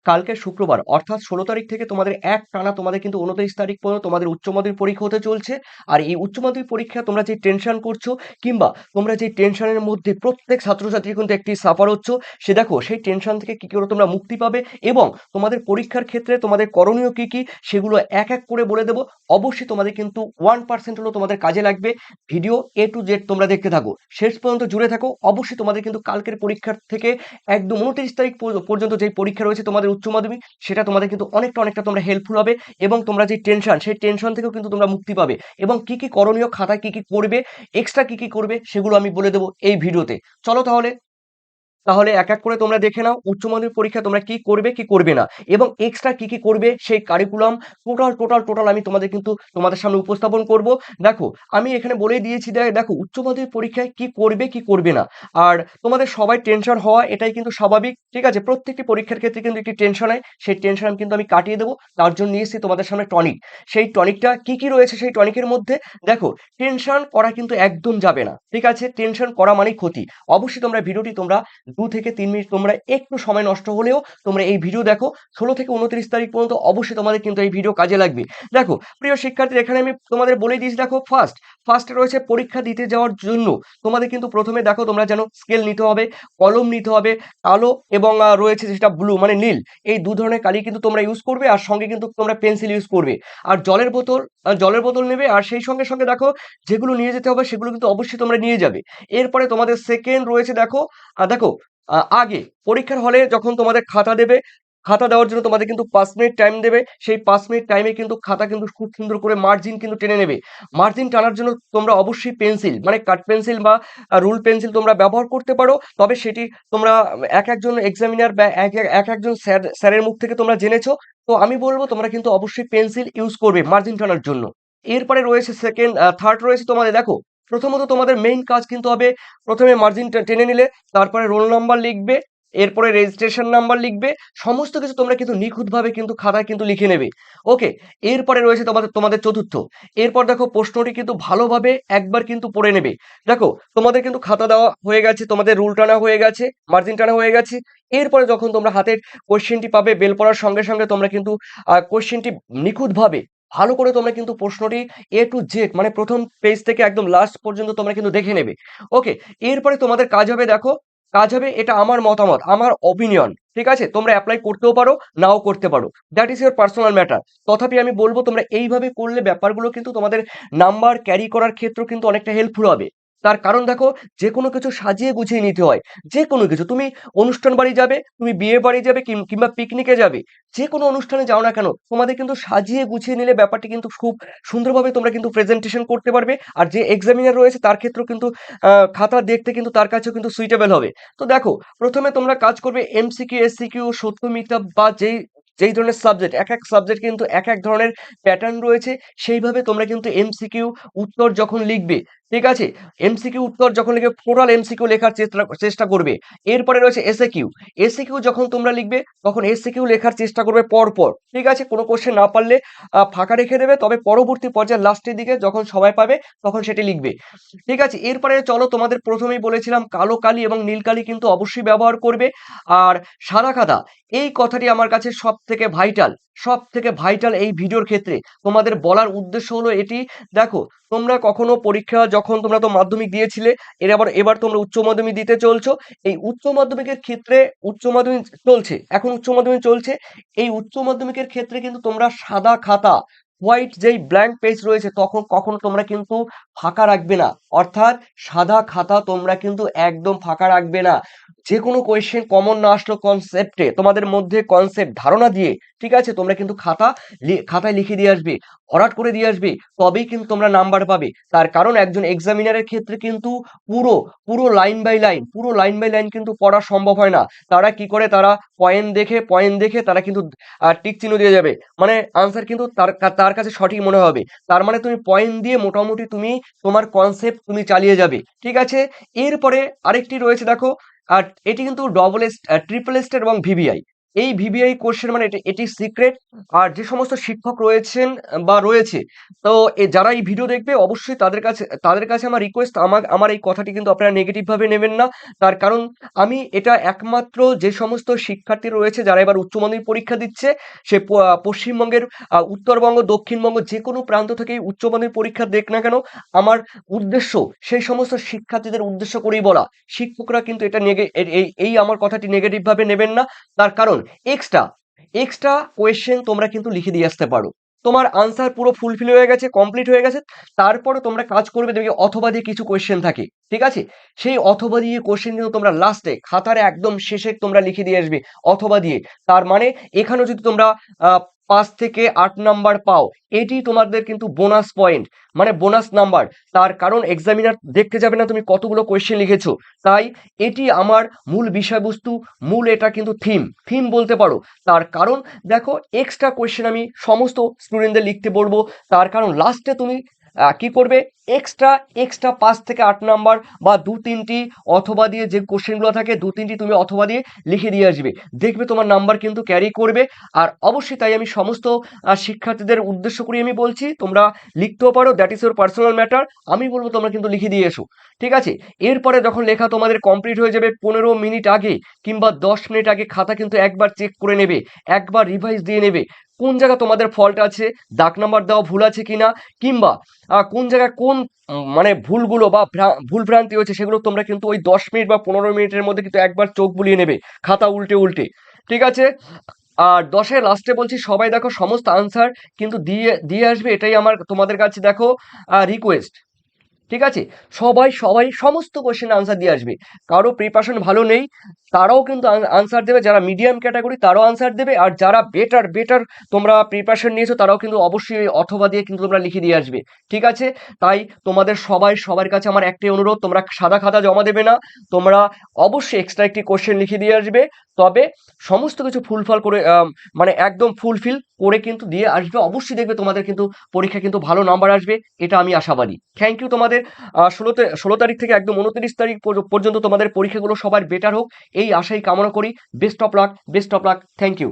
কালকে শুক্রবার অর্থাৎ 16 তারিখ থেকে তোমাদের একটানা তোমাদের কিন্তু 29 তারিখ পর্যন্ত তোমাদের উচ্চ মাধ্যমিক পরীক্ষা হতে চলছে। আর এই উচ্চ মাধ্যমিক পরীক্ষা তোমরা যে টেনশন করছো কিংবা তোমরা যে টেনশনের মধ্যে প্রত্যেক ছাত্রছাত্রী কিন্তু একটি সাফার হচ্ছ, সে দেখো সেই টেনশন থেকে কি করে তোমরা মুক্তি পাবে এবং তোমাদের পরীক্ষার ক্ষেত্রে তোমাদের করণীয় কি কি সেগুলো এক এক করে বলে দেবো। অবশ্যই তোমাদের কিন্তু 1% হলেও তোমাদের কাজে লাগবে। ভিডিও A to Z তোমরা দেখতে থাকো, শেষ পর্যন্ত জুড়ে থাকো। অবশ্যই তোমাদের কিন্তু কালকের পরীক্ষার থেকে একদম 29 তারিখ পর্যন্ত যে পরীক্ষা রয়েছে তোমাদের উচ্চ মাধ্যমিক, সেটা তোমাদের কিন্তু অনেকটা তোমরা হেল্পফুল হবে এবং তোমরা যে টেনশন সেই টেনশন থেকেও কিন্তু তোমরা মুক্তি পাবে এবং কি কি করণীয়, খাতায় কি কি করবে, এক্সট্রা কি কি করবে সেগুলো আমি বলে দেবো এই ভিডিওতে। চলো তাহলে এক এক করে তোমরা দেখে নাও উচ্চ মাধ্যমিক পরীক্ষা তোমরা কি করবে কি করবে না এবং এক্সট্রা কি কি করবে সেই কারিকুলাম টোটাল আমি তোমাদের কিন্তু তোমাদের সামনে উপস্থাপন করব। দেখো আমি এখানে বলেই দিয়েছি, দেখো উচ্চ মাধ্যমিক পরীক্ষায় কি করবে কি করবে না। আর তোমাদের সবাই টেনশন হওয়া এটাই কিন্তু স্বাভাবিক, ঠিক আছে। প্রত্যেকটি পরীক্ষার ক্ষেত্রে কিন্তু একটি টেনশন হয়, সেই টেনশন কিন্তু আমি কাটিয়ে দেবো। তার জন্য নিয়ে এসেছি তোমাদের সামনে টনিক। সেই টনিকটা কি কি রয়েছে সেই টনিকের মধ্যে, দেখো টেনশন করা কিন্তু একদম যাবে না, ঠিক আছে। টেনশন করা মানেই ক্ষতি। অবশ্যই তোমরা ভিডিওটি তোমরা 2 থেকে 3 মিনিট তোমরা একটু সময় নষ্ট হলেও তোমরা এই ভিডিও দেখো। 16 থেকে 29 তারিখ পর্যন্ত অবশ্যই তোমাদের কিন্তু এই ভিডিও কাজে লাগবে। দেখো প্রিয় শিক্ষার্থী, এখানে আমি তোমাদের বলে দিয়েছি, দেখো ফার্স্টে রয়েছে পরীক্ষা দিতে যাওয়ার জন্য তোমাদের কিন্তু প্রথমে দেখো তোমরা যেন স্কেল নিতে হবে, কলম নিতে হবে, কালো এবং রয়েছে যেটা ব্লু মানে নীল, এই দু ধরনের কালি কিন্তু তোমরা ইউজ করবে। আর সঙ্গে কিন্তু তোমরা পেন্সিল ইউজ করবে। আর জলের বোতল নেবে। আর সেই সঙ্গে দেখো যেগুলো নিয়ে যেতে হবে সেগুলো কিন্তু অবশ্যই তোমরা নিয়ে যাবে। এরপরে তোমাদের সেকেন্ড রয়েছে, দেখো আগে পরীক্ষার হলে যখন তোমাদের খাতা দেবে, খাতা দেওয়ার জন্য তোমাদের কিন্তু 5 মিনিট টাইম দেবে। সেই 5 মিনিট টাইমে কিন্তু খাতা কিন্তু খুব সুন্দর করে মার্জিন কিন্তু টেনে নেবে। মার্জিন টানার জন্য তোমরা অবশ্যই পেন্সিল মানে কাট পেন্সিল বা রুল পেন্সিল তোমরা ব্যবহার করতে পারো। তবে সেটি তোমরা এক একজন এক্সামিনার বা এক একজন স্যারের মুখ থেকে তোমরা জেনেছো। তো আমি বলবো তোমরা কিন্তু অবশ্যই পেন্সিল ইউজ করবে মার্জিন টানার জন্য। এরপরে রয়েছে থার্ড রয়েছে তোমাদের, দেখো প্রথমত তোমাদের মেইন কাজ কিন্তু হবে প্রথমে মার্জিনটা টেনে নিলে, তারপরে রোল নাম্বার লিখবে, এরপরে রেজিস্ট্রেশন নাম্বার লিখবে। সমস্ত কিছু তোমরা কিন্তু নিখুঁতভাবে কিন্তু খাতায় কিন্তু লিখে নেবে। ওকে, এরপরে রয়েছে তোমাদের চতুর্থ। এরপর দেখো প্রশ্নটি কিন্তু ভালোভাবে একবার কিন্তু পড়ে নেবে। দেখো তোমাদের কিন্তু খাতা দেওয়া হয়ে গেছে, তোমাদের রুল টানা হয়ে গেছে, মার্জিন টানা হয়ে গেছে। এরপরে যখন তোমরা হাতের কোশ্চেনটি পাবে, বেল পড়ার সঙ্গে তোমরা কিন্তু কোশ্চেনটি নিখুঁতভাবে ভালো করে তোমরা কিন্তু প্রশ্নটি A to Z মানে প্রথম পেজ থেকে একদম লাস্ট পর্যন্ত তোমরা কিন্তু দেখে নেবে। ওকে, এরপরে তোমাদের কাজ হবে, দেখো কাজ হবে, এটা আমার মতামত, আমার অপিনিয়ন, ঠিক আছে। তোমরা অ্যাপ্লাই করতেও পারো, নাও করতে পারো, that is your personal matter. তথাপি আমি বলবো তোমরা এইভাবে করলে ব্যাপারগুলো কিন্তু তোমাদের নাম্বার ক্যারি করার ক্ষেত্রেও কিন্তু অনেকটা হেল্পফুল হবে। তার কারণ দেখো, যে কোনো কিছু সাজিয়ে গুছিয়ে নিতে হয়। যে কোনো কিছু, তুমি অনুষ্ঠান বাড়ি যাবে, তুমি বিয়ে বাড়ি যাবে, কিংবা পিকনিকে যাবে, যে কোনো অনুষ্ঠানে যাও না কেন, তোমাদের কিন্তু সাজিয়ে গুছিয়ে নিলে ব্যাপারটি কিন্তু খুব সুন্দরভাবে তোমরা কিন্তু প্রেজেন্টেশন করতে পারবে। আর যে এক্সামিনার রয়েছে তার ক্ষেত্রেও কিন্তু খাতা দেখতে কিন্তু তার কাছেও কিন্তু সুইটেবল হবে। তো দেখো প্রথমে তোমরা কাজ করবে এমসিকিউ, এসসিকিউ, সত্য মিথ্যা বা যেই যেই ধরনের সাবজেক্ট, এক এক সাবজেক্ট কিন্তু এক এক ধরনের প্যাটার্ন রয়েছে। সেইভাবে তোমরা কিন্তু এমসিকিউ উত্তর যখন লিখবে, ঠিক আছে, এমসিকিউ উত্তর যখন লিখবে টোটাল এমসিকিউ লেখার চেষ্টা করবে। এরপরে রয়েছে এসএকিউ। এসএকিউ যখন তোমরা লিখবে তখন এসএকিউ লেখার চেষ্টা করবে পরপর, ঠিক আছে। কোনো কোশ্চেন না পারলে ফাঁকা রেখে দেবে, তবে পরবর্তী পর্যায়ে লাস্টের দিকে যখন সময় পাবে তখন সেটি লিখবে, ঠিক আছে। এরপরে চলো, তোমাদের প্রথমেই বলেছিলাম কালো কালি এবং নীল কালি কিন্তু অবশ্যই ব্যবহার করবে। আর সাদা খাতা, এই কথাটি আমার কাছে সব থেকে ভাইটাল এই ভিডিওর ক্ষেত্রে। তোমাদের বলার উদ্দেশ্য হলো এটি, দেখো তোমরা কখনো পরীক্ষা যখন তোমরা তো মাধ্যমিক দিয়েছিলে, এবার তোমরা উচ্চ মাধ্যমিক দিতে চলছো। এই উচ্চ মাধ্যমিকের ক্ষেত্রে উচ্চ মাধ্যমিক চলছে, এখন উচ্চ মাধ্যমিক চলছে। এই উচ্চ মাধ্যমিকের ক্ষেত্রে কিন্তু তোমরা সাদা খাতা, হোয়াইট যেই ব্ল্যাঙ্ক পেজ রয়েছে, তখন কখনো তোমরা কিন্তু ফাঁকা রাখবে না। অর্থাৎ সাদা খাতা তোমরা কিন্তু একদম ফাঁকা রাখবে না। যে কোনো কোয়েশ্চেন কমন না আসলো কনসেপ্টে, তোমাদের মধ্যে কনসেপ্ট ধারণা দিয়ে, ঠিক আছে, তোমরা কিন্তু খাতায় লিখে দিয়ে আসবে, ভরাট করে দিয়ে আসবে। তবেই কিন্তু তোমরা নাম্বার পাবে। তার কারণ একজন এক্সামিনারের ক্ষেত্রে কিন্তু পুরো পুরো লাইন বাই লাইন কিন্তু পড়া সম্ভব হয় না। তারা কি করে, তারা পয়েন্ট দেখে তারা কিন্তু টিক চিহ্ন দিয়ে যাবে, মানে আনসার কিন্তু তার কাছে সঠিক মনে হবে। তার মানে তুমি পয়েন্ট দিয়ে মোটামুটি তুমি তোমার কনসেপ্ট তুমি চালিয়ে যাবে, ঠিক আছে। এরপরে আরেকটি রয়েছে, দেখো আর এটি কিন্তু ট্রিপল এস্টেট এবং ভিভিআই। এই ভিভিআই কোশ্চেন মানে এটি সিক্রেট। আর যে সমস্ত শিক্ষক রয়েছেন বা রয়েছে, তো যারা এই ভিডিও দেখবে অবশ্যই তাদের কাছে আমার রিকোয়েস্ট, আমার এই কথাটি কিন্তু আপনারা নেগেটিভ ভাবে নেবেন না। তার কারণ আমি এটা একমাত্র যে সমস্ত শিক্ষার্থী রয়েছে যারা এবার উচ্চ মাধ্যমিক পরীক্ষা দিচ্ছে, সে পশ্চিমবঙ্গের উত্তরবঙ্গ, দক্ষিণবঙ্গ যে কোনো প্রান্ত থেকেই উচ্চ মাধ্যমিক পরীক্ষা দেখ না কেন, আমার উদ্দেশ্য সেই সমস্ত শিক্ষার্থীদের উদ্দেশ্য করেই বলা। শিক্ষকরা কিন্তু এটা এই আমার কথাটি নেগেটিভ ভাবে নেবেন না। তার কারণ এক্সট্রা এক্সট্রা কোয়েশ্চেন তোমরা কিন্তু লিখে দিয়ে আসতে পারো। তোমার আনসার পুরো ফুলফিল হয়ে গেছে, কমপ্লিট হয়ে গেছে, তারপরে তোমরা কাজ করবে, দেখবে অথবা দিয়ে কিছু কোয়েশ্চেন থাকে, ঠিক আছে? সেই অথবা দিয়ে কোয়েশ্চেন কিন্তু তোমরা লাস্টে খাতার একদম শেষে তোমরা লিখে দিয়ে আসবে অথবা দিয়ে। তার মানে এখানেও যদি তোমরা 5 থেকে 8 নাম্বার পাও, এটি তোমাদের কিন্তু বোনাস পয়েন্ট, মানে বোনাস নাম্বার। তার কারণ এক্সামিনার দেখতে যাবে না তুমি কতগুলো কোয়েশ্চেন লিখেছো। তাই এটি আমার মূল বিষয়বস্তু, মূল এটা কিন্তু থিম বলতে পারো। তার কারণ দেখো, এক্সট্রা কোয়েশ্চেন আমি সমস্ত স্টুডেন্টদের লিখতে বলবো। তার কারণ লাস্টে তুমি কি করবে, এক্সট্রা 5 থেকে 8 নাম্বার বা 2-3টি অথবা দিয়ে যে কোশ্চেনগুলো থাকে, 2-3টি তুমি অথবা দিয়ে লিখে দিয়ে আসবে, দেখবে তোমার নাম্বার কিন্তু ক্যারি করবে। আর অবশ্যই তাই আমি সমস্ত শিক্ষার্থীদের উদ্দেশ্য করে আমি বলছি, তোমরা লিখতেও পারো, that is your personal matter. আমি বলবো তোমরা কিন্তু লিখে দিয়ে এসো, ঠিক আছে? এরপরে যখন লেখা তোমাদের কমপ্লিট হয়ে যাবে, 15 মিনিট আগে কিংবা 10 মিনিট আগে খাতা কিন্তু একবার চেক করে নেবে, একবার রিভাইজ দিয়ে নেবে, কোন জায়গা তোমাদের ফল্ট আছে, দাগ নাম্বার দেওয়া ভুল আছে কিনা, কিংবা কোন জায়গায় কোন মানে ভুলগুলো বা ভুল ভ্রান্তি হয়েছে, সেগুলো তোমরা কিন্তু ওই 10 মিনিট বা 15 মিনিটের মধ্যে কিন্তু একবার চোখ বুলিয়ে নেবে, খাতা উল্টে উল্টে, ঠিক আছে? আর 10 এর লাস্টে বলছি, সবাই দেখো সমস্ত আনসার কিন্তু দিয়ে দিয়ে আসবে, এটাই আমার তোমাদের কাছে দেখো রিকোয়েস্ট, ঠিক আছে? সবাই সমস্ত কোয়েশ্চেন আনসার দিয়ে আসবে। কারো প্রিপারেশন ভালো নেই, তারাও কিন্তু আনসার দেবে, যারা মিডিয়াম ক্যাটাগরি তারাও আনসার দেবে, আর যারা বেটার তোমরা প্রিপারেশন নিয়েছো তারাও কিন্তু অবশ্যই অথবা দিয়ে কিন্তু তোমরা লিখে দিয়ে আসবে, ঠিক আছে? তাই তোমাদের সবার কাছে আমার একটাই অনুরোধ, তোমরা সাদা খাতা জমা দেবে না, তোমরা অবশ্যই এক্সট্রা একটি কোয়েশ্চেন লিখে দিয়ে আসবে। তবে সমস্ত কিছু ফুলফল করে মানে একদম ফুলফিল করে কিন্তু দিয়ে আসবে, অবশ্যই দেখবে তোমাদের কিন্তু পরীক্ষা কিন্তু ভালো নাম্বার আসবে, এটা আমি আশাবাদী। থ্যাংক ইউ তোমাদের। 16 তারিখ থেকে একদম 29 তারিখ পর্যন্ত তোমাদের পরীক্ষাগুলো সবার বেটার হোক, এই আশাই কামনা করি। Best of luck, thank you.